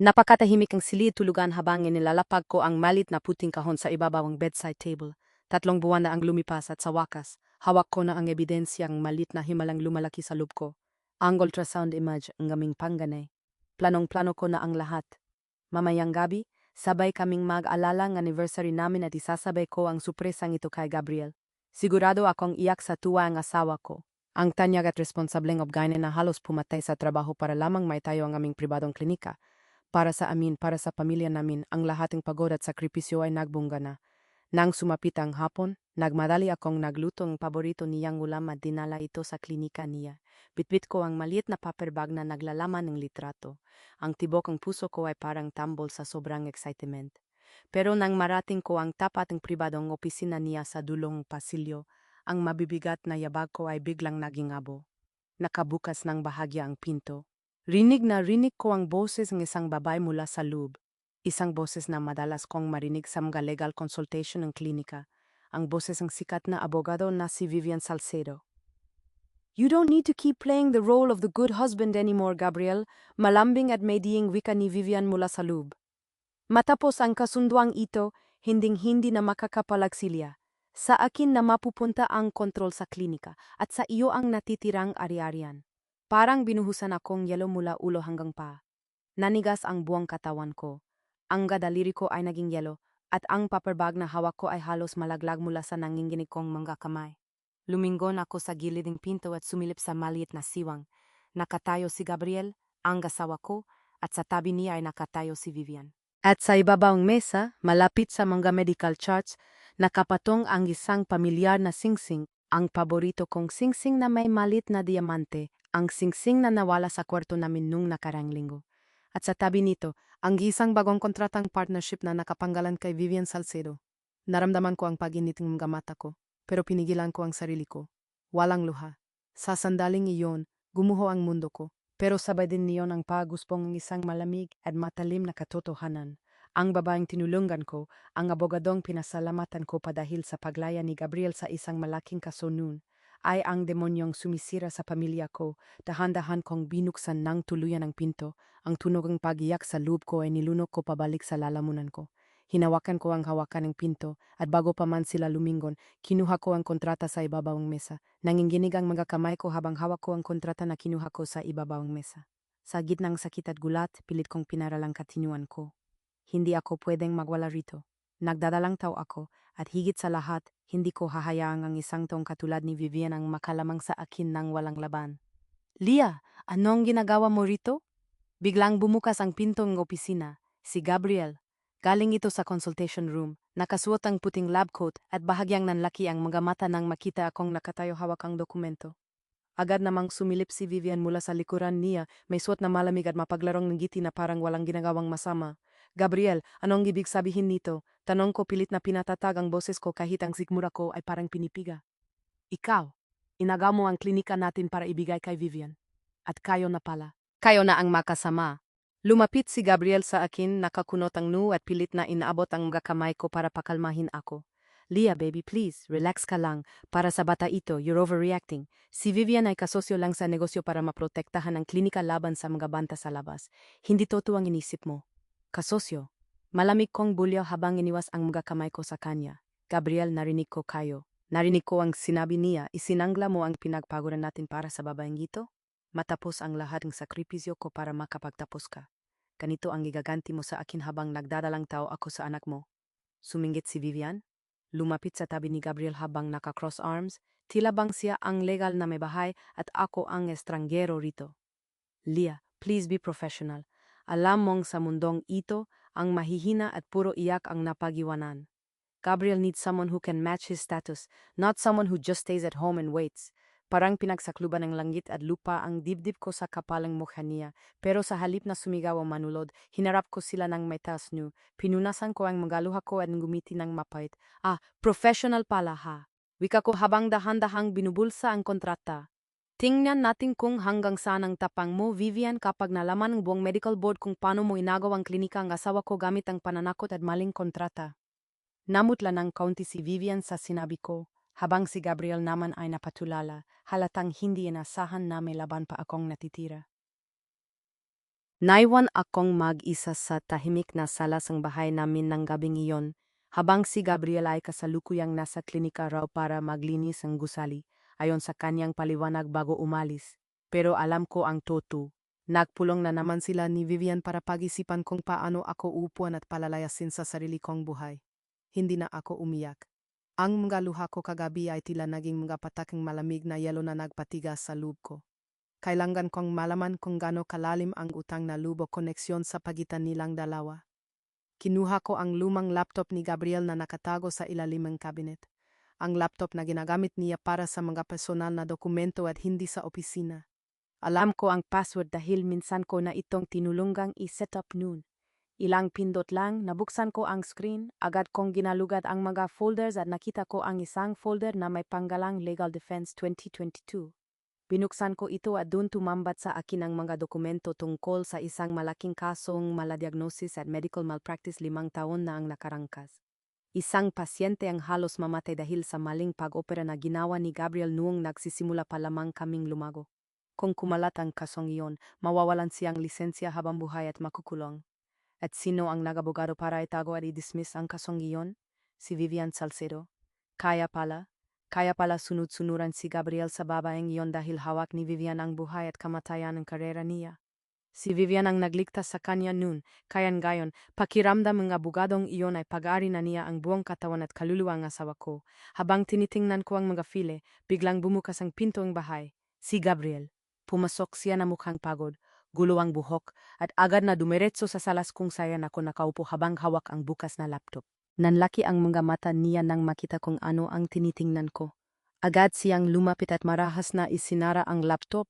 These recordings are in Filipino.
Napakatahimik ang silid tulugan habang inilalapag ko ang malit na puting kahon sa ibabaw ng bedside table. 3 buwan na ang lumipas at sa wakas, hawak ko na ang ebidensyang malit na himalang lumalaki sa loob ko. Ang ultrasound image ang aming panganay. Planong-plano ko na ang lahat. Mamayang gabi, sabay kaming mag-alala ng anniversary namin at isasabay ko ang supresang ito kay Gabriel. Sigurado akong iyak sa tuwa ang asawa ko. Ang tanyag at responsableng obgayne na halos pumatay sa trabaho para lamang maitayo ang aming pribadong klinika. Para sa amin, para sa pamilya namin, ang lahating pagod at sakripisyo ay nagbungga na. Nang sumapit ang hapon, nagmadali akong nagluto ng paborito niyang ulam at dinala ito sa klinika niya. Bitbit ko ang maliit na paper bag na naglalaman ng litrato. Ang tibok ng puso ko ay parang tambol sa sobrang excitement. Pero nang marating ko ang tapat ng pribadong opisina niya sa dulong pasilyo, ang mabibigat na yabag ko ay biglang naging abo. Nakabukas ng bahagya ang pinto. Rinig na rinig ko ang boses ng isang babae mula sa loob. Isang boses na madalas kong marinig sa mga legal consultation ng klinika. Ang boses ng sikat na abogado na si Vivian Salcedo. "You don't need to keep playing the role of the good husband anymore, Gabriel," malambing at may diying wika ni Vivian mula sa loob. Matapos ang kasunduang ito, hinding-hindi na makakapalagsilya. Sa akin na mapupunta ang kontrol sa klinika at sa iyo ang natitirang ari-arian. Parang binuhusan akong yelo mula ulo hanggang paa. Nanigas ang buong katawan ko. Ang gadaliri ko ay naging yelo at ang paperbag na hawak ko ay halos malaglag mula sa nanginginig kong mga kamay. Lumingon ako sa gilid ng pinto at sumilip sa maliit na siwang. Nakatayo si Gabriel, ang asawa ko, at sa tabi niya ay nakatayo si Vivian. At sa ibabaw ng mesa, malapit sa mga medical charts, nakapatong ang isang pamilyar na singsing, ang paborito kong singsing na may malit na diamante, ang singsing na nawala sa kwarto namin nung nakarang linggo. At sa tabi nito, ang isang bagong kontratang partnership na nakapanggalan kay Vivian Salcedo. Naramdaman ko ang pag-init ng mga mata ko, pero pinigilan ko ang sarili ko. Walang luha. Sa sandaling iyon, gumuho ang mundo ko. Pero sabay din niyon ang paguspong ng isang malamig at matalim na katotohanan. Ang babaeng tinulungan ko, ang abogadong pinasalamatan ko pa dahil sa paglaya ni Gabriel sa isang malaking kaso noon, ay ang demonyong sumisira sa pamilya ko. Dahan-dahan kong binuksan ng tuluyan ang pinto. Ang tunog ng pag-iyak sa loob ko ay nilunok ko pabalik sa lalamunan ko. Hinawakan ko ang hawakan ng pinto at bago pa man sila lumingon, kinuha ko ang kontrata sa ibabaw ng mesa. Nanginginig ang mga kamay ko habang hawak ko ang kontrata na kinuha ko sa ibabaw ng mesa. Sa gitnang sakit at gulat, pilit kong pinaral ang katinuan ko. Hindi ako pwedeng magwala rito. Nagdadalang tao ako at higit sa lahat, hindi ko hahayaang ang isang taong katulad ni Vivian ang makalamang sa akin ng walang laban. "Lia, anong ginagawa mo rito?" Biglang bumukas ang pinto ng opisina. Si Gabriel. Galing ito sa consultation room. Nakasuot ang puting lab coat at bahagyang nanlaki ang mga mata nang makita akong nakatayo hawak ang dokumento. Agad namang sumilip si Vivian mula sa likuran niya, may suot na malamig at mapaglarong ng ngiti na parang walang ginagawang masama. "Gabriel, anong ibig sabihin nito?" Tanong ko pilit na pinatatag ang boses ko kahit ang sigmura ko ay parang pinipiga. "Ikaw, inagaw mo ang klinika natin para ibigay kay Vivian. At kayo na pala. Kayo na ang makasama." Lumapit si Gabriel sa akin, nakakunot ang noo at pilit na inaabot ang mga kamay ko para pakalmahin ako. "Lia, baby, please, relax ka lang. Para sa bata ito, you're overreacting. Si Vivian ay kasosyo lang sa negosyo para maprotektahan ang klinika laban sa mga banta sa labas. Hindi totoo ang inisip mo." "Kasosyo?" Malamig kong bulyaw habang iniwas ang mga kamay ko sa kanya. "Gabriel, narinig ko kayo. Narinig ko ang sinabi niya, isinangla mo ang pinagpaguran natin para sa babaeng ito? Matapos ang lahat ng sakripisyo ko para makapagtapos ka. Ganito ang igaganti mo sa akin habang nagdadalang tao ako sa anak mo." Sumingit si Vivian. Lumapit sa tabi ni Gabriel habang naka-cross arms, tila bang siya ang legal na may bahay at ako ang estranggero rito. "Lia, please be professional. Alam mong sa mundong ito, ang mahihina at puro iyak ang napag-iwanan. Gabriel needs someone who can match his status, not someone who just stays at home and waits." Parang pinagsakluban ng langit at lupa ang dibdib ko sa kapalang mukha niya, pero sa halip na sumigaw o manulod, hinarap ko sila ng may taas nyo. Pinunasan ko ang mga luha ko at ngumiti ng mapait. "Ah, professional pala ha." Wika ko habang dahan-dahang binubulsa ang kontrata. "Tingnan natin kung hanggang saan ang tapang mo, Vivian, kapag nalaman ng buong medical board kung paano mo inagaw ang klinika ang asawa ko gamit ang pananakot at maling kontrata." Namutla ng kaunti si Vivian sa sinabi ko, habang si Gabriel naman ay napatulala, halatang hindi inasahan na may laban pa akong natitira. Naiwan akong mag-isa sa tahimik na sala ng bahay namin ng gabing iyon, habang si Gabriel ay kasalukuyang nasa klinika raw para maglinis ng gusali, ayon sa kanyang paliwanag bago umalis. Pero alam ko ang totoo. Nagpulong na naman sila ni Vivian para pag-isipan kung paano ako upuan at palalayasin sa sarili kong buhay. Hindi na ako umiyak. Ang mga luha ko kagabi ay tila naging mga pataking malamig na yelo na nagpatigas sa loob ko. Kailangan kong malaman kung gaano kalalim ang utang na loob o koneksyon sa pagitan nilang dalawa. Kinuha ko ang lumang laptop ni Gabriel na nakatago sa ilalim ng cabinet. Ang laptop na ginagamit niya para sa mga personal na dokumento at hindi sa opisina. Alam ko ang password dahil minsan ko na itong tinulungang i-set up noon. Ilang pindot lang, nabuksan ko ang screen, agad kong ginalugad ang mga folders at nakita ko ang isang folder na may panggalang Legal Defense 2022. Binuksan ko ito at doon tumambat sa akin ang mga dokumento tungkol sa isang malaking kasong maladiagnosis at medical malpractice 5 taon na ang nakarangkas. Isang pasyente ang halos mamatay dahil sa maling pag-opera na ginawa ni Gabriel noong nagsisimula pa lamang kaming lumago. Kung kumalat ang kasong iyon, mawawalan siyang lisensya habang buhay at makukulong. At sino ang nagabogado para itago at i-dismiss ang kasong iyon? Si Vivian Salcedo. Kaya pala sunod-sunuran si Gabriel sa babaeng iyon dahil hawak ni Vivian ang buhay at kamatayan ng karera niya. Si Vivian ang nagligtas sa kanya noon, kayan gayon, pakiramdam ng abogadong iyon ay pag-ari na niya ang buong katawan at kaluluwa ng asawa ko. Habang tinitingnan ko ang mga file, biglang bumukas ang pinto ng bahay. Si Gabriel. Pumasok siya na mukhang pagod, gulo ang buhok, at agad na dumiretso sa salas kung saan ako nakaupo habang hawak ang bukas na laptop. Nanlaki ang mga mata niya nang makita kung ano ang tinitingnan ko. Agad siyang lumapit at marahas na isinara ang laptop.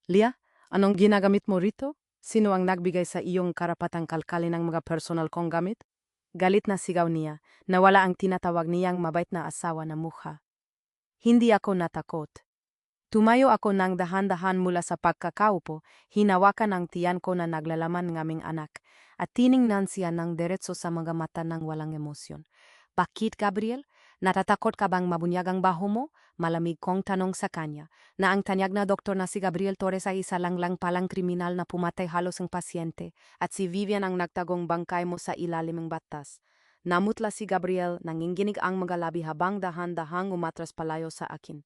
Lia, anong ginagamit mo rito? Sino ang nagbigay sa iyong karapatang kalkalin ng mga personal kong gamit? Galit na sigaw niya, nawala ang tinatawag niyang mabait na asawa na mukha. Hindi ako natakot. Tumayo ako ng dahan-dahan mula sa pagkakaupo, hinawakan ang tiyan ko na naglalaman ng aming anak, at tiningnan siya ng diretso sa mga mata ng walang emosyon. Bakit, Gabriel? Natatakot ka bang mabunyag ang baho mo? Malamig kong tanong sa kanya, na ang tanyag na doktor na si Gabriel Torres ay isa lang palang kriminal na pumatay halos ang pasyente, at si Vivian ang nagtagong bangkay mo sa ilalim ng batas. Namutla si Gabriel, nanginginig ang mga labi habang dahan-dahang umatras palayo sa akin.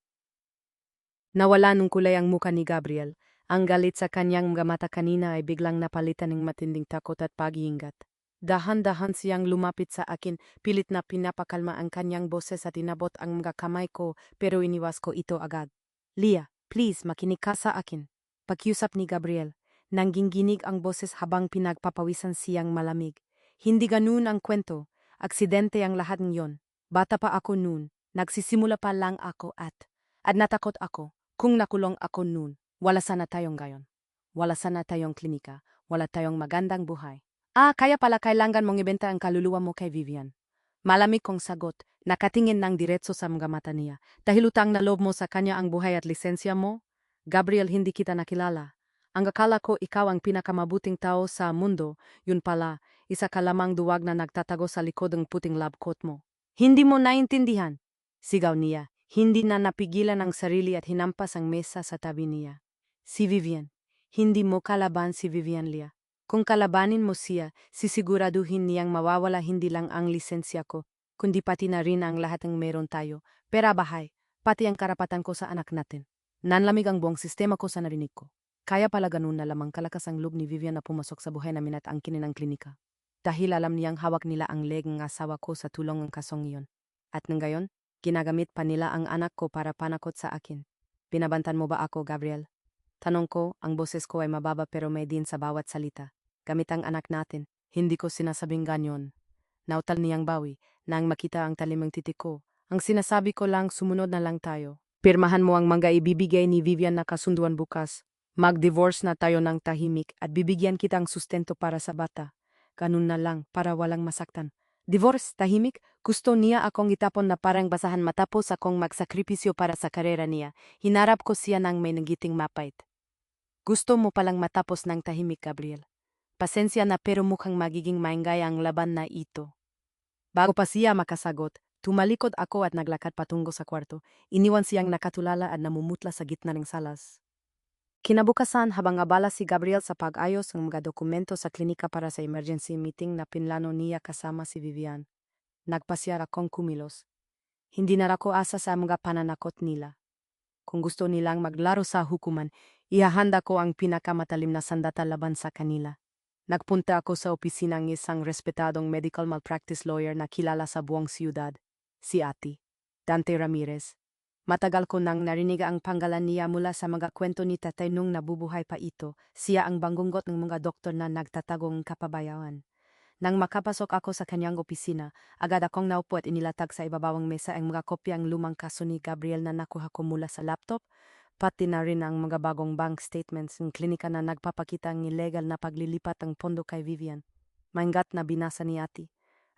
Nawala nung kulay ang muka ni Gabriel. Ang galit sa kanyang mga mata kanina ay biglang napalitan ng matinding takot at pag-iingat. Dahan-dahan siyang lumapit sa akin, pilit na pinapakalma ang kanyang boses at inabot ang mga kamay ko, pero iniwas ko ito agad. Lia, please makinig ka sa akin. Pakiusap ni Gabriel. Nangginginig ang boses habang pinagpapawisan siyang malamig. Hindi ganun ang kwento. Aksidente ang lahat ngayon. Bata pa ako noon. Nagsisimula pa lang ako at natakot ako. Kung nakulong ako noon, wala sana tayong gayon. Wala sana tayong klinika, wala tayong magandang buhay. Kaya pala kailangan mong ibenta ang kaluluwa mo kay Vivian. Malamig kong sagot, nakatingin ng diretso sa mga mata niya. Dahil utang na loob mo sa kanya ang buhay at lisensya mo? Gabriel, hindi kita nakilala. Ang akala ko ikaw ang pinakamabuting tao sa mundo, yun pala, isa ka lamang duwag na nagtatago sa likod ng puting lab coat mo. Hindi mo naintindihan? Sigaw niya. Hindi na napigilan ang sarili at hinampas ang mesa sa tabi niya. Si Vivian. Hindi mo kalaban si Vivian, Lia. Kung kalabanin mo siya, sisiguraduhin niyang mawawala hindi lang ang lisensya ko, kundi pati na rin ang lahat ng meron tayo. Pera, bahay, pati ang karapatan ko sa anak natin. Nanlamig ang buong sistema ko sa narinig ko. Kaya pala ganun na lamang kalakas ang loob ni Vivian na pumasok sa buhay namin at angkinin ang klinika. Dahil alam niyang hawak nila ang leg ng asawa ko sa tulong ng kasong iyon. At ng gayon, ginagamit pa nila ang anak ko para panakot sa akin. Binabantan mo ba ako, Gabriel? Tanong ko, ang boses ko ay mababa pero may din sa bawat salita. Gamit ang anak natin, hindi ko sinasabing ganyon. Nautal niyang bawi, nang makita ang talimang titik ko. Ang sinasabi ko lang, sumunod na lang tayo. Pirmahan mo ang mga ibibigay ni Vivian na kasunduan bukas. Mag-divorce na tayo ng tahimik at bibigyan kitang sustento para sa bata. Ganun na lang, para walang masaktan. Divorce, tahimik, gusto niya akong itapon na parang basahan matapos akong magsakripisyo para sa karera niya. Hinarap ko siya ng may nagiting mapait. Gusto mo palang matapos ng tahimik, Gabriel. Pasensya na pero mukhang magiging maingay ang laban na ito. Bago pa siya makasagot, tumalikod ako at naglakad patungo sa kwarto. Iniwan siyang nakatulala at namumutla sa gitna ng salas. Kinabukasan habang abala si Gabriel sa pag-ayos ng mga dokumento sa klinika para sa emergency meeting na pinlano niya kasama si Vivian, nagpasya akong kumilos. Hindi na ako asa sa mga pananakot nila. Kung gusto nilang maglaro sa hukuman, ihahanda ko ang pinakamatalim na sandata laban sa kanila. Nagpunta ako sa opisina ng isang respetadong medical malpractice lawyer na kilala sa buong siyudad, si Ati Dante Ramirez. Matagal ko nang narinig ang pangalan niya mula sa mga kwento ni tatay nung nabubuhay pa ito. Siya ang bangunggot ng mga doktor na nagtatagong kapabayaan. Nang makapasok ako sa kanyang opisina, agad akong naupo at inilatag sa ibabawang mesa ang mga kopyang lumang kaso ni Gabriel na nakuha ko mula sa laptop, pati na rin ang mga bagong bank statements ng klinika na nagpapakita ng illegal na paglilipat ng pondo kay Vivian. Maingat na binasa ni Ati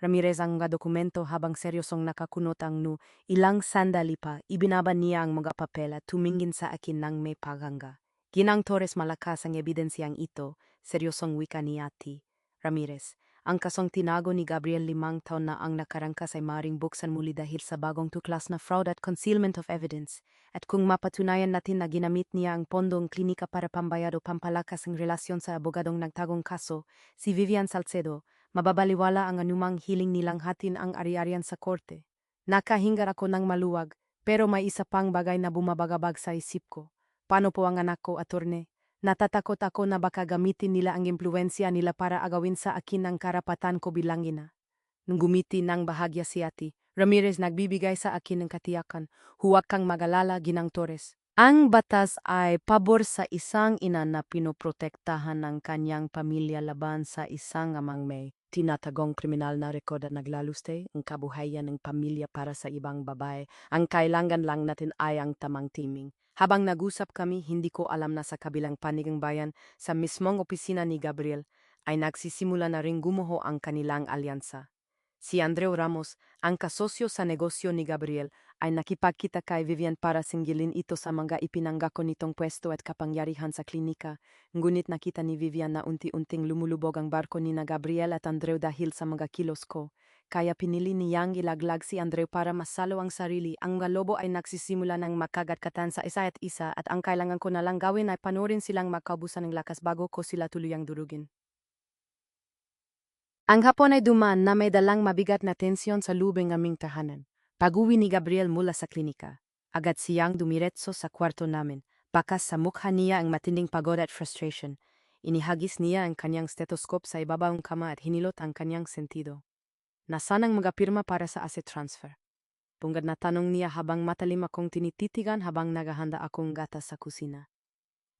Ramirez ang mga dokumento habang seryosong nakakunot ang ilang sandali pa, ibinaba niya ang mga papel at tumingin sa akin ng may paghanga. Ginang Torres malakas ang ebidensyang ito, seryosong wika ni Ati Ramirez. Ang kasong tinago ni Gabriel 5 taon na ang nakarangkas ay maring buksan muli dahil sa bagong tuklas na fraud at concealment of evidence. At kung mapatunayan natin na ginamit niya ang pondong klinika para pambayad o pampalakas ang relasyon sa abogadong nagtagong kaso, si Vivian Salcedo, mababaliwala ang anumang hiling nilang hatin ang ari-arian sa korte. Nakahingar ako ng maluwag, pero may isa pang bagay na bumabagabag sa isip ko. Paano po ang anak ko, attorney? Natatakot ako na baka gamitin nila ang impluensya nila para agawin sa akin ang karapatan ko bilang ina. Nung gumiti ng bahagya si Ati Ramirez, nagbibigay sa akin ng katiyakan, huwag kang magalala, Ginang Torres. Ang batas ay pabor sa isang ina na pinoprotektahan ng kanyang pamilya laban sa isang amang may tinatagong kriminal na rekord at naglaluste ang kabuhayan ng pamilya para sa ibang babae. Ang kailangan lang natin ay ang tamang timing. Habang nag-usap kami, hindi ko alam na sa kabilang panig ng bayan, sa mismong opisina ni Gabriel, ay nagsisimula na ring gumuho ang kanilang alyansa. Si Andreu Ramos, ang kasosyo sa negosyo ni Gabriel, ay nakipagkita kay Vivian para singgilin ito sa mga ipinanggako nitong pwesto at kapangyarihan sa klinika. Ngunit nakita ni Vivian na unti-unting lumulubog ang barko ni na Gabriel at Andreu dahil sa mga kilos ko. Kaya pinili niyang ilaglag si Andreu para masalo ang sarili. Ang mga lobo ay nagsisimula ng makagatkatan sa isa at isa at ang kailangan ko na lang gawin ay panurin silang makaubusan ng lakas bago ko sila tuluyang durugin. Ang hapon ay dumaan na may dalang mabigat na tensyon sa lubing aming tahanan. Pag-uwi ni Gabriel mula sa klinika, agad siyang dumiretso sa kwarto namin. Bakas sa mukha niya ang matinding pagod at frustration. Inihagis niya ang kanyang stethoscope sa ibabawang kama at hinilot ang kanyang sentido. Nasaan ang mga pirma para sa asset transfer? Punggad na tanong niya habang matalim akong tinititigan habang naghahanda akong gatas sa kusina.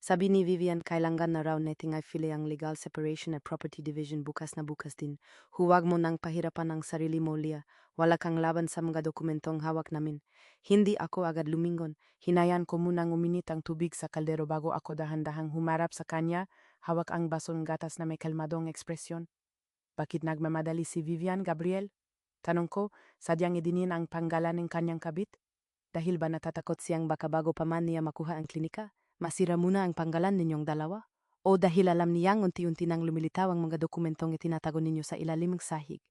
Sabi ni Vivian, kailangan na raw nating ay file ang legal separation at property division bukas na bukas din. Huwag mo nang pahirapan ang sarili mo, Lia. Wala kang laban sa mga dokumentong hawak namin. Hindi ako agad lumingon. Hinayan ko munang uminit ang tubig sa kaldero bago ako dahan-dahang humarap sa kanya, hawak ang basong gatas na may kalmadong ekspresyon. Bakit nagmamadali si Vivian, Gabriel? Tanong ko, sadyang idinin ang panggalan ng kanyang kabit? Dahil ba natatakot siyang baka bago pa man niya makuha ang klinika, masira muna ang panggalan ninyong dalawa? O dahil alam niyang unti-unti nang lumilitaw ang mga dokumentong itinatago ninyo sa ilalim ng sahig?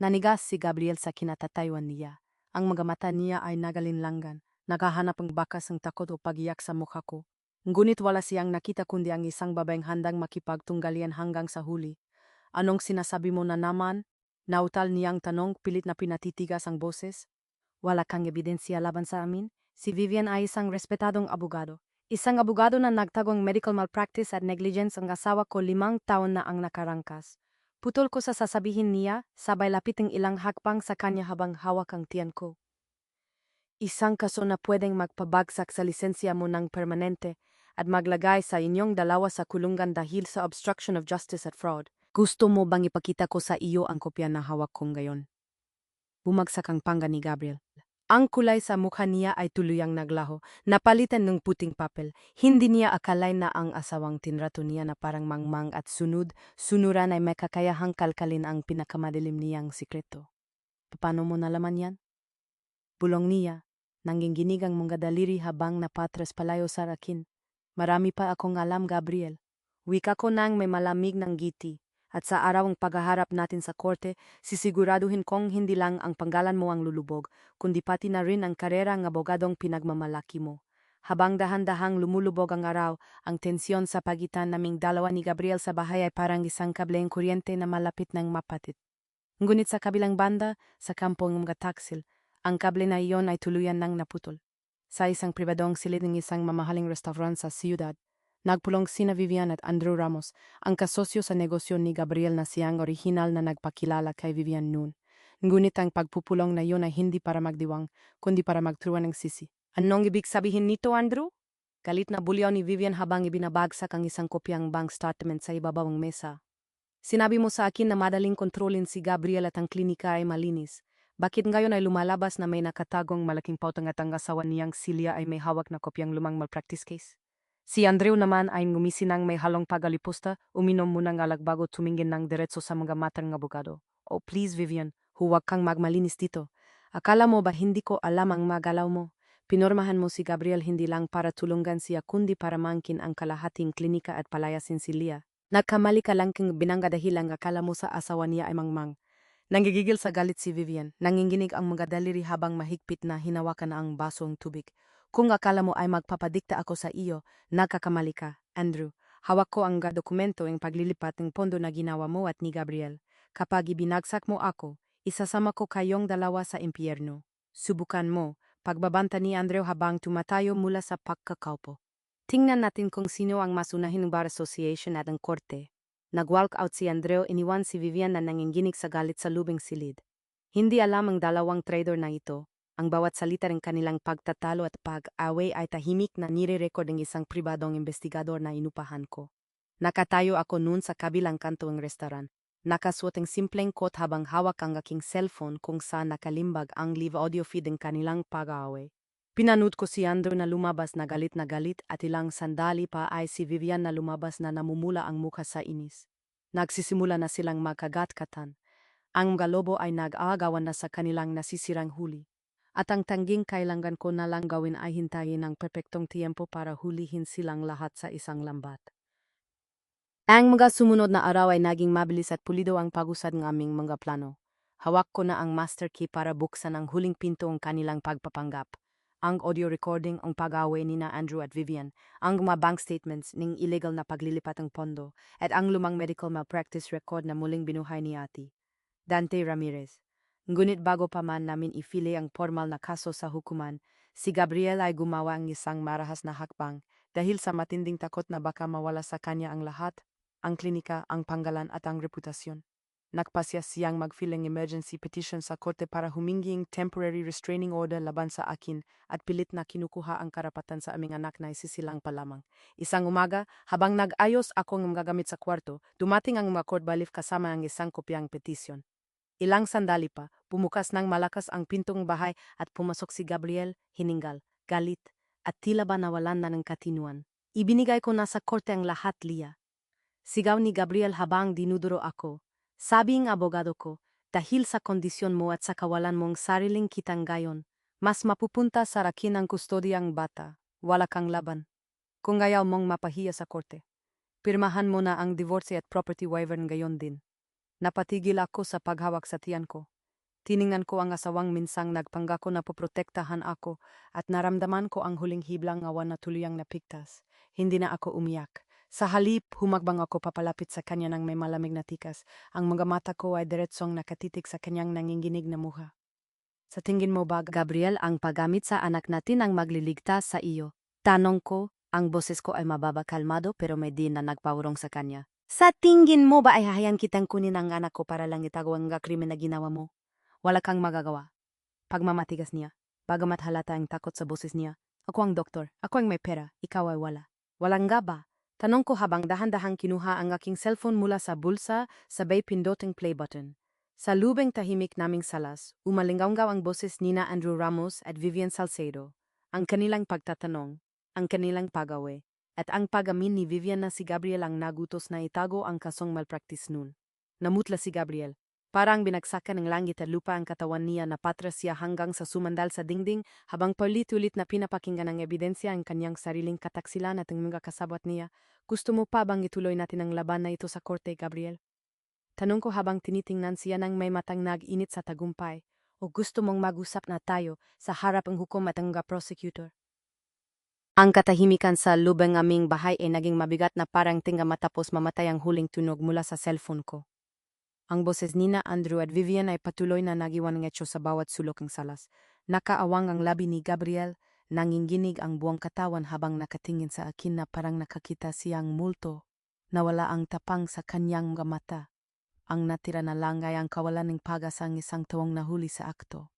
Nanigas si Gabriel sa kinatatayuan niya. Ang mga mata niya ay nagalinlangan, naghahanap ang bakas ng takot o pag-iyak sa mukha ko. Ngunit wala siyang nakita kundi ang isang babaeng handang makipagtunggalian hanggang sa huli. Anong sinasabi mo na naman? Nautal niyang tanong, pilit na pinatitigas ang boses. Wala kang ebidensya laban sa amin? Si Vivian ay isang respetadong abogado. Isang abogado na nagtagong medical malpractice at negligence ang asawa ko 5 taon na ang nakarangkas. Putol ko sa sasabihin niya, sabay lapiting ilang hakbang sa kanya habang hawak ang tiyan ko. Isang kaso na pwedeng magpabagsak sa lisensya mo ng permanente at maglagay sa inyong dalawa sa kulungan dahil sa obstruction of justice at fraud. Gusto mo bang ipakita ko sa iyo ang kopya na hawak kong gayon? Bumagsak ang panga ni Gabriel. Ang kulay sa mukha niya ay tuluyang naglaho, napalitan ng puting papel. Hindi niya akalay na ang asawang tinrato niya na parang mangmang at sunuran ay may kakayahang kalkalin ang pinakamadilim niyang sikreto. Paano mo nalaman yan? Bulong niya, nangginginig ang mga daliri habang napatras palayo sa akin. Marami pa akong alam, Gabriel. Wika ko nang may malamig ng ngiti. At sa araw ng paghaharap natin sa korte, sisiguraduhin kong hindi lang ang panggalan mo ang lulubog, kundi pati na rin ang karera ng abogadong pinagmamalaki mo. Habang dahan-dahang lumulubog ang araw, ang tensyon sa pagitan naming dalawa ni Gabriel sa bahay ay parang isang kableng kuryente na malapit ng mapatit. Ngunit sa kabilang banda, sa kampong mga taksil, ang kable na iyon ay tuluyan nang naputol. Sa isang pribadong silid ng isang mamahaling restaurant sa siyudad, nagpulong sina Vivian at Andrew Ramos, ang kasosyo sa negosyo ni Gabriel na siyang orihinal na nagpakilala kay Vivian noon. Ngunit ang pagpupulong na iyon ay hindi para magdiwang, kundi para magturuan ng sisi. Anong ibig sabihin nito, Andrew? Galit na bulyaw ni Vivian habang ibinabagsak ang isang kopyang bank statement sa ibabaw ng mesa. Sinabi mo sa akin na madaling kontrolin si Gabriel at ang klinika ay malinis. Bakit ngayon ay lumalabas na may nakatagong malaking pautang at ang asawa niyang Celia ay may hawak na kopyang lumang malpractice case? Si Andrew naman ay ngumisinang may halong pagalipusta, uminom muna ng alak bago tumingin ng diretso sa mga mata ng abogado. Oh please Vivian, huwag kang magmalinis dito. Akala mo ba hindi ko alam ang magalaw mo? Pinormahan mo si Gabriel hindi lang para tulungan siya kundi para mangkin ang kalahating klinika at palayasin si Lia. Nagkamali ka lang kung binangga dahil ang akala mo sa asawa niya ay mangmang. Nanggigigil sa galit si Vivian, nanginginig ang mga daliri habang mahigpit na hinawakan ang basong tubig. Kung akala mo ay magpapadikta ako sa iyo, nagkakamali ka, Andrew. Hawak ko ang dokumento ng paglilipat ng pondo na ginawa mo at ni Gabriel. Kapag ibinagsak mo ako, isasama ko kayong dalawa sa impyerno. Subukan mo, pagbabanta ni Andrew habang tumatayo mula sa pagkakaupo. Tingnan natin kung sino ang mas unahin ng Bar Association at ang korte. Nag-walk out si Andreo, iniwan si Vivian na nanginginig sa galit sa lubing silid. Hindi alam ang dalawang trader na ito. Ang bawat salita ng kanilang pagtatalo at pag-away ay tahimik na nire-record ng isang pribadong investigador na inupahan ko. Nakatayo ako noon sa kabilang kanto ng restaurant. Nakasuot ang simpleng coat habang hawak ang aking cellphone kung saan nakalimbag ang live audio feed ng kanilang pag-away. Pinanood ko si Andrew na lumabas na galit at ilang sandali pa ay si Vivian na lumabas na namumula ang mukha sa inis. Nagsisimula na silang magkagat-katan. Ang mga lobo ay nag-aagawan na sa kanilang nasisirang huli. At ang tangging kailangan ko na lang gawin ay hintayin ang perpektong tiempo para hulihin silang lahat sa isang lambat. Ang mga sumunod na araw ay naging mabilis at pulido ang pag-usad ng aming mga plano. Hawak ko na ang master key para buksan ang huling pinto ng kanilang pagpapanggap. Ang audio recording ang pag-away ni na Andrew at Vivian, ang mga bank statements ng illegal na paglilipat ng pondo, at ang lumang medical malpractice record na muling binuhay ni Ate Dante Ramirez. Ngunit bago pa man namin ifile ang formal na kaso sa hukuman, si Gabriel ay gumawa ng isang marahas na hakbang dahil sa matinding takot na baka mawala sa kanya ang lahat, ang klinika, ang panggalan at ang reputasyon. Nagpasya siyang mag-filing emergency petition sa korte para huminging temporary restraining order laban sa akin at pilit na kinukuha ang karapatan sa aming anak na isisilang pa lamang. Isang umaga, habang nag-ayos akong magagamit sa kwarto, dumating ang mga court bailiff kasama ang isang kopyang petition. Ilang sandali pa, bumukas ng malakas ang pintong bahay at pumasok si Gabriel, hiningal, galit, at tila ba nawalan na ng katinuan. Ibinigay ko na sa korte ang lahat, Lia. Sigaw ni Gabriel habang dinuduro ako. Sabi ng abogado ko, dahil sa kondisyon mo at sa kawalan mong sariling kitang gayon, mas mapupunta sa rakin ang kustodyang bata. Wala kang laban. Kung ayaw mong mapahiya sa korte, pirmahan mo na ang divorce at property waiver ngayon din. Napatigil ako sa paghawak sa tiyan ko. Tiningnan ko ang asawang minsang nagpangako na poprotektahan ako at naramdaman ko ang huling hiblang awan na tuluyang napigtas. Hindi na ako umiyak. Sa halip, humakbang ako papalapit sa kanya ng may malamig na tikas. Ang mga mata ko ay diretsong nakatitig sa kanyang nanginginig na mukha. Sa tingin mo ba, Gabriel, ang paggamit sa anak natin ang magliligtas sa iyo? Tanong ko, ang boses ko ay mababa kalmado pero may din na nagpawurong sa kanya. Sa tingin mo ba ay hahayan kitang kunin ang anak ko para lang itago ang krimen na ginawa mo? Wala kang magagawa. Pagmamatigas niya, bagamat halata ang takot sa boses niya. Ako ang doktor, ako ang may pera, ikaw ay wala. Walang nga ba? Tanong ko habang dahan-dahang kinuha ang aking cellphone mula sa bulsa, sabay pinduting play button. Sa lubeng tahimik naming salas, umalinggaw ang boses nina Andrew Ramos at Vivian Salcedo. Ang kanilang pagtatanong, ang kanilang pag-awe, at ang pag-amin ni Vivian na si Gabriel ang nagutos na itago ang kasong malpractice nun. Namutla si Gabriel. Parang binagsakan ng langit at lupa ang katawan niya na patras siya hanggang sa sumandal sa dingding habang paulit-ulit na pinapakinggan ng ebidensya ang kanyang sariling kataksilan at ang mga kasabwat niya. Gusto mo pa bang ituloy natin ang laban na ito sa korte, Gabriel? Tanong ko habang tinitingnan siya ng may matang nag-init sa tagumpay. O gusto mong mag-usap na tayo sa harap ng hukom at ang prosecutor? Ang katahimikan sa lubang aming bahay ay naging mabigat na parang tinga matapos mamatay ang huling tunog mula sa cellphone ko. Ang boses nina Andrew at Vivian ay patuloy na nagiwan ng etyo sa bawat sulok ng salas. Nakaawang ang labi ni Gabriel, nanginginig ang buong katawan habang nakatingin sa akin na parang nakakita siyang multo. Nawala ang tapang sa kanyang mga mata. Ang natira na lang ay ang kawalan ng pag-asa ng isang tawang nahuli sa akto.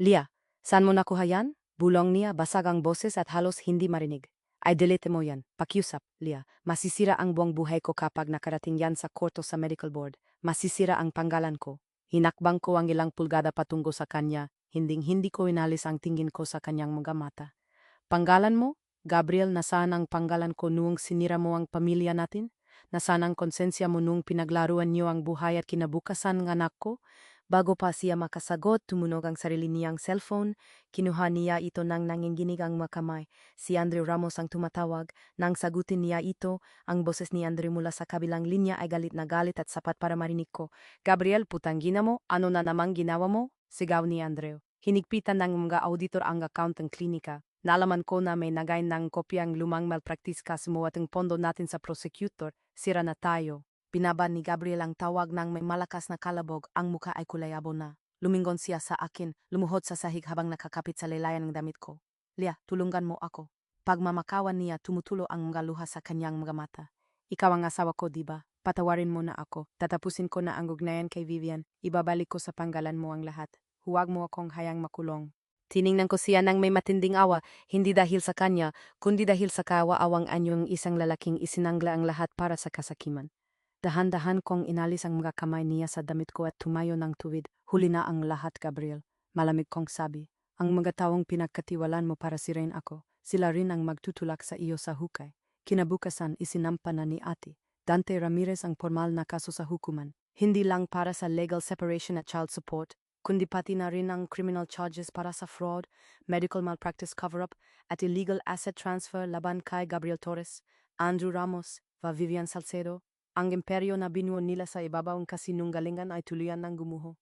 Lia, saan mo nakuha yan? Bulong niya, basag ang boses at halos hindi marinig. Ay delete mo yan, pakiusap, Lia. Masisira ang buong buhay ko kapag nakarating yan sa korto sa medical board. Masisira ang panggalan ko. Hinakbang ko ang ilang pulgada patungo sa kanya, hindi ko inalis ang tingin ko sa kanyang mga mata. Panggalan mo? Gabriel, nasaan ang panggalan ko noong sinira mo ang pamilya natin? Nasaan ang konsensya mo noong pinaglaruan niyo ang buhay at kinabukasan ng anak ko? Bago pa siya makasagot, tumunog ang sarili niyang cellphone. Kinuha niya ito nang nanginginig ang makamay. Si Andrew Ramos ang tumatawag. Nang sagutin niya ito, ang boses ni Andrew mula sa kabilang linya ay galit na galit at sapat para marinig ko. Gabriel, putang gina mo? Ano na namang ginawa mo? Sigaw ni Andrew. Hinigpitan ng mga auditor ang account ng klinika. Nalaman ko na may nagay ng kopyang lumang malpractice kaso ang pondo natin sa prosecutor. Sira na tayo. Binaban ni Gabriel ang tawag ng may malakas na kalabog, ang muka ay kulayabo na. Lumingon siya sa akin, lumuhod sa sahig habang nakakapit sa laylayan ng damit ko. Lia, tulungan mo ako. Pagmamakawan niya, tumutulo ang mga luha sa kanyang mga mata. Ikaw ang asawa ko, diba? Patawarin mo na ako. Tatapusin ko na ang ugnayan kay Vivian. Ibabalik ko sa panggalan mo ang lahat. Huwag mo akong hayang makulong. Tiningnan ko siya ng may matinding awa, hindi dahil sa kanya, kundi dahil sa kawa-awang anyong isang lalaking isinangla ang lahat para sa kasakiman. Dahan-dahan kong inalis ang mga kamay niya sa damit ko at tumayo ng tuwid. Huli na ang lahat, Gabriel. Malamig kong sabi. Ang mga taong pinagkatiwalan mo para sirain ako, sila rin ang magtutulak sa iyo sa hukay. Kinabukasan isinampa na ni Ate Dante Ramirez ang formal na kaso sa hukuman. Hindi lang para sa legal separation at child support, kundi pati na rin ang criminal charges para sa fraud, medical malpractice cover-up at illegal asset transfer laban kay Gabriel Torres, Andrew Ramos, Vivian Salcedo. Ang imperyo na binuo nila sa ibabaw ng kasinunggalingan ay tuluyan ng gumuho.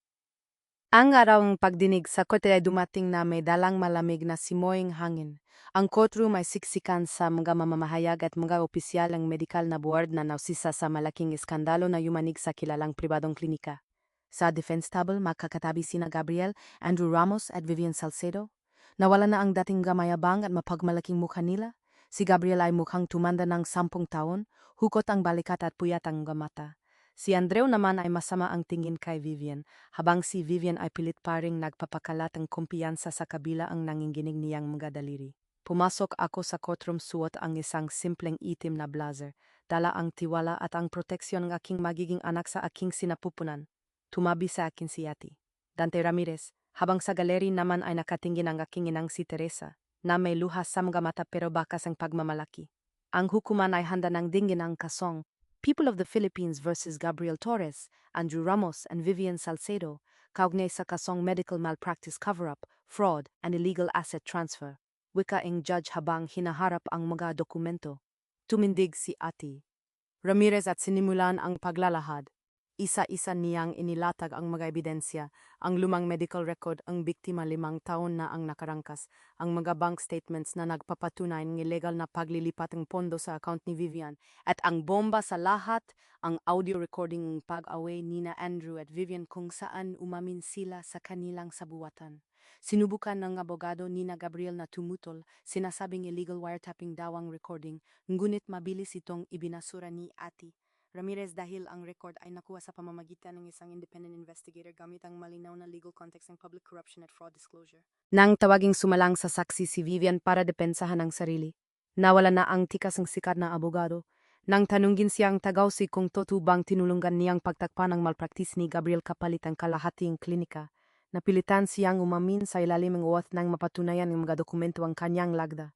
Ang arawang pagdinig sa korte ay dumating na may dalang malamig na simoying hangin. Ang courtroom ay siksikan sa mga mamamahayag at mga opisyal ng medical na board na nausisa sa malaking iskandalo na yumanig sa kilalang pribadong klinika. Sa defense table, makakatabi sina Gabriel, Andrew Ramos at Vivian Salcedo. Nawala na ang dating gamayabang at mapagmalaking mukha nila. Si Gabriel ay mukhang tumanda ng 10 taon, hukot ang balikat at puyat ang mata. Si Andrew naman ay masama ang tingin kay Vivian, habang si Vivian ay pilit pa ring nagpapakalat ng kumpiyansa sa kabila ang nanginginig niyang mga daliri. Pumasok ako sa courtroom suot ang isang simpleng itim na blazer, dala ang tiwala at ang proteksyon ng aking magiging anak sa aking sinapupunan. Tumabi sa akin si Ate Dante Ramirez, habang sa galeri naman ay nakatingin ang aking inang si Teresa, na may luha sa mga mata pero bakas ang pagmamalaki. Ang hukuman ay handa ng dinggin ang kasong People of the Philippines versus Gabriel Torres, Andrew Ramos, and Vivian Salcedo, kaugnay sa kasong medical malpractice cover-up, fraud, and illegal asset transfer. Wika ang judge habang hinaharap ang mga dokumento. Tumindig si Ate Ramirez at sinimulan ang paglalahad. Isa-isa niyang inilatag ang mga ebidensya, ang lumang medical record, ang biktima 5 taon na ang nakarangkas, ang mga bank statements na nagpapatunay ng illegal na paglilipat ng pondo sa account ni Vivian, at ang bomba sa lahat, ang audio recording ng pag-away nina Andrew at Vivian kung saan umamin sila sa kanilang sabuatan. Sinubukan ng abogado nina Gabriel na tumutol, sinasabing illegal wiretapping daw ang recording, ngunit mabilis itong ibinasura ni Ate Ramirez dahil ang record ay nakuha sa pamamagitan ng isang independent investigator gamit ang malinaw na legal context ng public corruption at fraud disclosure. Nang tawaging sumalang sa saksi si Vivian para depensahan ang sarili, nawala na ang tikas ng sikat na abogado. Nang tanungin siyang tagawsi kung totoo bang tinulungan niyang pagtakpan ng malpractice ni Gabriel kapalit ang kalahating klinika, napilitan siyang umamin sa ilalim ng uwath nang mapatunayan ng mga dokumento ang kanyang lagda.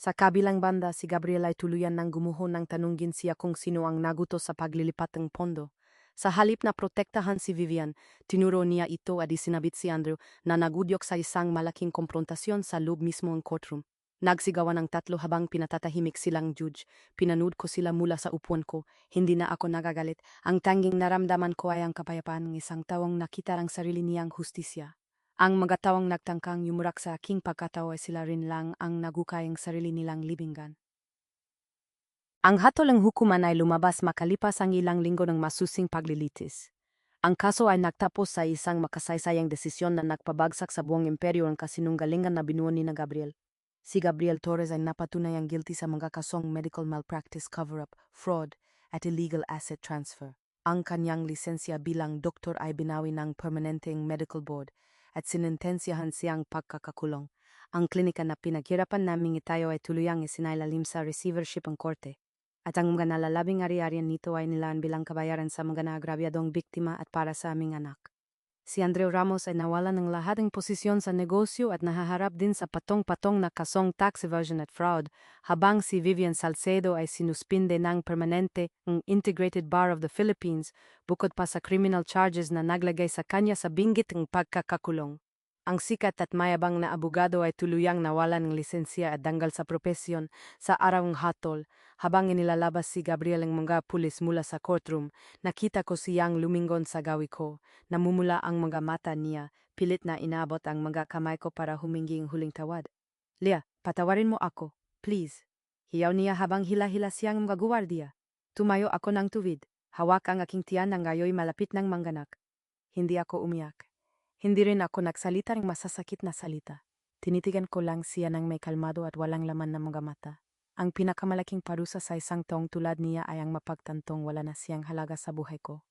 Sa kabilang banda, si Gabriel ay tuluyan ng gumuho nang tanungin siya kung sino ang nagutos sa paglilipat ng pondo. Sa halip na protektahan si Vivian, tinuro niya ito at isinabit si Andrew na nagudyok sa isang malaking komprontasyon sa loob mismo ng courtroom. Nagsigawan ng tatlo habang pinatatahimik silang judge. Pinanood ko sila mula sa upuan ko. Hindi na ako nagagalit. Ang tanging naramdaman ko ay ang kapayapaan ng isang tawang nakita ang sarili niyang hustisya. Ang mga tawang nagtangkang yumurak sa aking pagkatawa sila rin lang ang nagukay ang sarili nilang libingan. Ang hatolang hukuman ay lumabas makalipas ang ilang linggo ng masusing paglilitis. Ang kaso ay nagtapos sa isang makasaysayang desisyon na nagpabagsak sa buong imperyo ang kasinunggalingan na binuo ni na Gabriel. Si Gabriel Torres ay napatunayang guilty sa mga kasong medical malpractice, cover-up, fraud, at illegal asset transfer. Ang kanyang lisensya bilang doktor ay binawi ng Permanenteng Medical Board at sinintensyahan siyang pagkakakulong. Ang klinika na pinaghirapan naming itayo ay tuluyang isinailalim sa receivership ang korte. At ang mga nalalabing ari-arian nito ay nilaan bilang kabayaran sa mga naagrabyadong biktima at para sa aming anak. Si Andreu Ramos ay nawalan ng lahat ng posisyon sa negosyo at nahaharap din sa patong-patong na kasong tax evasion at fraud, habang si Vivian Salcedo ay sinuspinde ng permanente ng Integrated Bar of the Philippines bukod pa sa criminal charges na naglagay sa kanya sa binggit ng pagkakakulong. Ang sikat at mayabang na abogado ay tuluyang nawalan ng lisensya at danggal sa propesyon sa araw ng hatol. Habang inilalabas si Gabriel ang mga pulis mula sa courtroom, nakita ko siyang lumingon sa gawi ko. Namumula ang mga mata niya, pilit na inaabot ang mga kamay ko para humingi ang huling tawad. Lia, patawarin mo ako, please. Hiyaw niya habang hila-hila siyang mga guwardiya. Tumayo ako ng tuwid. Hawak ang aking tiyan na ngayoy malapit ng mangganak. Hindi ako umiyak. Hindi rin ako nagsalita ng masasakit na salita. Tinitigan ko lang siya ng may kalmado at walang laman na mga mata. Ang pinakamalaking parusa sa isang taong tulad niya ay ang mapagtantong wala na siyang halaga sa buhay ko.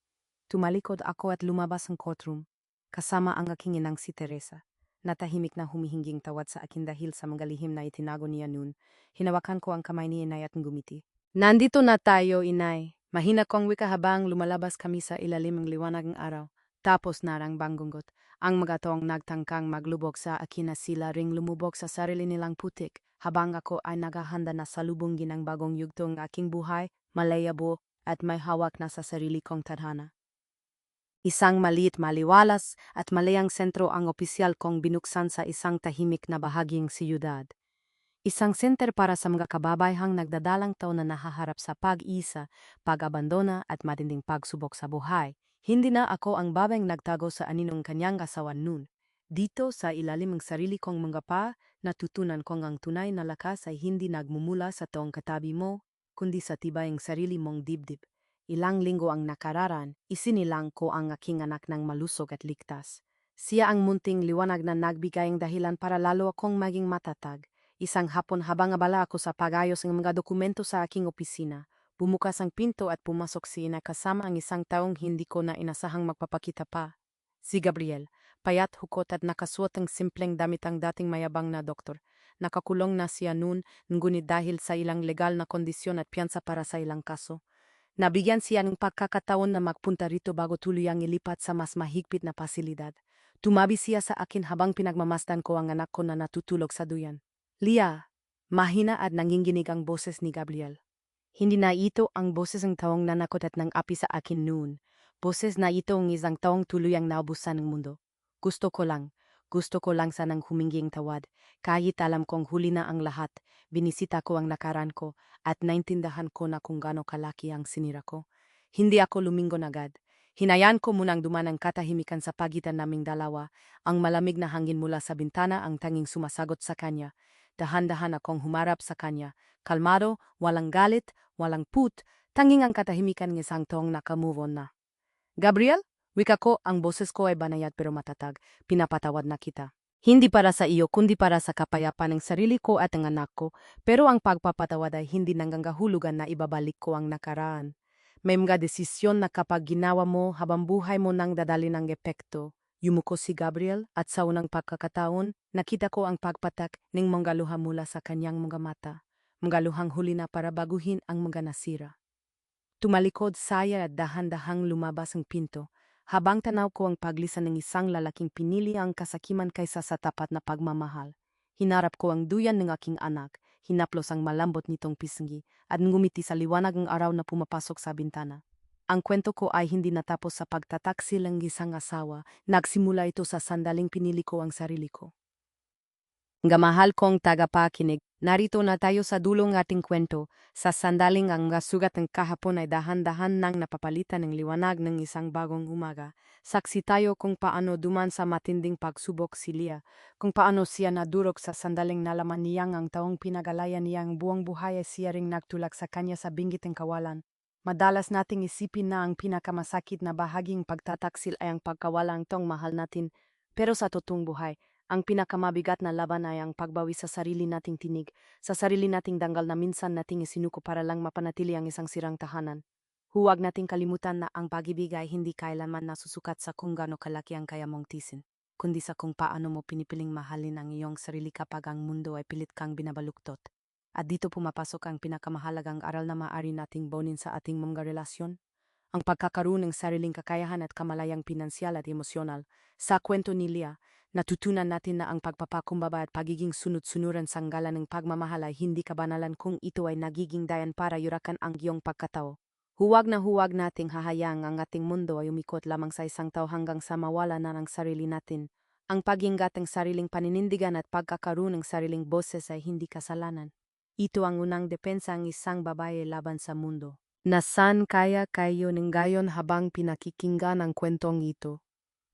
Tumalikod ako at lumabas ang courtroom, kasama ang aking inang si Teresa. Natahimik na humihinging tawad sa akin dahil sa mga lihim na itinago niya noon. Hinawakan ko ang kamay ni inay at ngumiti. Nandito na tayo, inay. Mahina ko ang wika habang lumalabas kami sa ilalim ng liwanag ng araw. Tapos narang banggungot. Ang mga taong nagtangkang maglubog sa akin na sila ring lumubog sa sarili nilang putik, habang ako ay naghahanda na salubungin ang bagong yugto ng aking buhay, malayabo at may hawak na sa sarili kong tadhana. Isang maliit, maliwalas at malayang sentro ang opisyal kong binuksan sa isang tahimik na bahaging siyudad. Isang center para sa mga kababayhang nagdadalang taon na nahaharap sa pag-isa, pag-abandona at matinding pagsubok sa buhay. Hindi na ako ang babaeng nagtago sa aninong kanyang kasawan nun. Dito sa ilalim ng sarili kong mga pa, natutunan kong ang tunay na lakas ay hindi nagmumula sa taong katabi mo, kundi sa tibay ng sarili mong dibdib. Ilang linggo ang nakararan, isinilang ko ang aking anak ng malusog at ligtas. Siya ang munting liwanag na nagbigay ng dahilan para lalo akong maging matatag. Isang hapon habang abala ako sa pag-ayos ng mga dokumento sa aking opisina, bumukas ang pinto at pumasok si ina kasama ang isang taong hindi ko na inasahang magpapakita pa. Si Gabriel, payat hukot at nakasuot ang simpleng damit ang dating mayabang na doktor. Nakakulong na siya noon, ngunit dahil sa ilang legal na kondisyon at piyansa para sa ilang kaso. Nabigyan siya ng pagkakataon na magpunta rito bago tuluyang ilipat sa mas mahigpit na pasilidad. Tumabi siya sa akin habang pinagmamasdan ko ang anak ko na natutulog sa duyan. Lia, mahina at nanginginig ang boses ni Gabriel. Hindi na ito ang boses ng taong nanakot at ng api sa akin noon. Boses na ito ang isang taong tuluyang naubusan ng mundo. Gusto ko lang sanang huminging tawad. Kahit alam kong huli na ang lahat, binisita ko ang nakaraan ko at naintindahan ko na kung gaano kalaki ang sinira ko. Hindi ako lumingon agad. Hinayaan ko munang duman ang katahimikan sa pagitan naming dalawa, ang malamig na hangin mula sa bintana ang tanging sumasagot sa kanya. Dahan-dahan akong humarap sa kanya, kalmado, walang galit, walang put, tanging ang katahimikan ng isang taong nakamove on na. Gabriel, wika ko, ang boses ko ay banayad pero matatag, pinapatawad na kita. Hindi para sa iyo kundi para sa kapayapaan ng sarili ko at ng anak ko, pero ang pagpapatawad ay hindi nanggangahulugan na ibabalik ko ang nakaraan. May mga desisyon na kapag ginawa mo habang buhay mo nang dadali ng epekto. Yumuko si Gabriel at sa unang pagkakataon, nakita ko ang pagpatak ng mga luha mula sa kanyang mga mata. Mga luhang huli na para baguhin ang mga nasira. Tumalikod saya at dahan-dahang lumabas ang pinto, habang tanaw ko ang paglisan ng isang lalaking pinili ang kasakiman kaysa sa tapat na pagmamahal. Hinarap ko ang duyan ng aking anak, hinaplos ang malambot nitong pisngi, at ngumiti sa liwanag ng araw na pumapasok sa bintana. Ang kwento ko ay hindi natapos sa pagtataksil ng isang asawa, nagsimula ito sa sandaling pinili ko ang sarili ko. Nga mahal kong tagapakinig, Narito na tayo sa dulong ating kwento, sa sandaling ang sugat ng kahapon ay dahan-dahan nang napapalitan ng liwanag ng isang bagong umaga. Saksi tayo kung paano duman sa matinding pagsubok si Leah, kung paano siya nadurog sa sandaling nalaman niyang ang taong pinagalayan niyang buong buhay ay siya ring nagtulak sa kanya sa binggit ng kawalan. Madalas nating isipin na ang pinakamasakit na bahaging pagtataksil ay ang pagkawalang tong mahal natin, pero sa totoong buhay, ang pinakamabigat na laban ay ang pagbawi sa sarili nating tinig, sa sarili nating danggal na minsan nating isinuko para lang mapanatili ang isang sirang tahanan. Huwag nating kalimutan na ang pag-ibig ay hindi kailanman nasusukat sa kung gaano kalaki ang kaya mong tisin, kundi sa kung paano mo pinipiling mahalin ang iyong sarili kapag ang mundo ay pilit kang binabaluktot. At dito pumapasok ang pinakamahalagang aral na maaari nating bonin sa ating mga relasyon, ang pagkakaroon ng sariling kakayahan at kamalayang pinansyal at emosyonal. Sa kwento ni Leah, natutunan natin na ang pagpapakumbaba at pagiging sunod-sunuran sanggalan ng pagmamahal ay hindi kabanalan kung ito ay nagiging dayan para yurakan ang iyong pagkatao. Huwag na huwag nating hahayang ang ating mundo ay umikot lamang sa isang tao hanggang sa mawala na ng sarili natin. Ang pag-ingat ng sariling paninindigan at pagkakaroon ng sariling boses ay hindi kasalanan. Ito ang unang depensa ng isang babae laban sa mundo. Nasaan kaya kayo ng gayon habang pinakikinggan ang kwentong ito?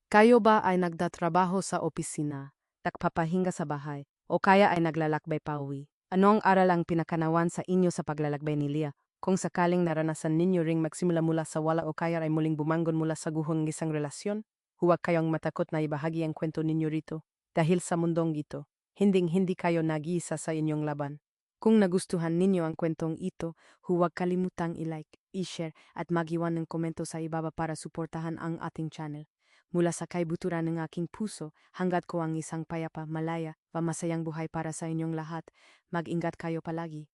Kayo ba ay nagdatrabaho sa opisina, nagpapahinga sa bahay, o kaya ay naglalakbay pauwi? Ano ang aral ang pinakanawan sa inyo sa paglalakbay ni Leah? Kung sakaling naranasan ninyo ring magsimula mula sa wala o kaya ay muling bumangon mula sa guhong ng isang relasyon, huwag kayong matakot na ibahagi ang kwento ninyo rito. Dahil sa mundong ito, hinding-hindi kayo nag-iisa sa inyong laban. Kung nagustuhan ninyo ang kwentong ito, huwag kalimutang i-like, i-share at mag-iwan ng komento sa ibaba para suportahan ang ating channel. Mula sa kaibuturan ng aking puso, hanggat ko ang isang payapa, malaya, masayang buhay para sa inyong lahat, mag-ingat kayo palagi.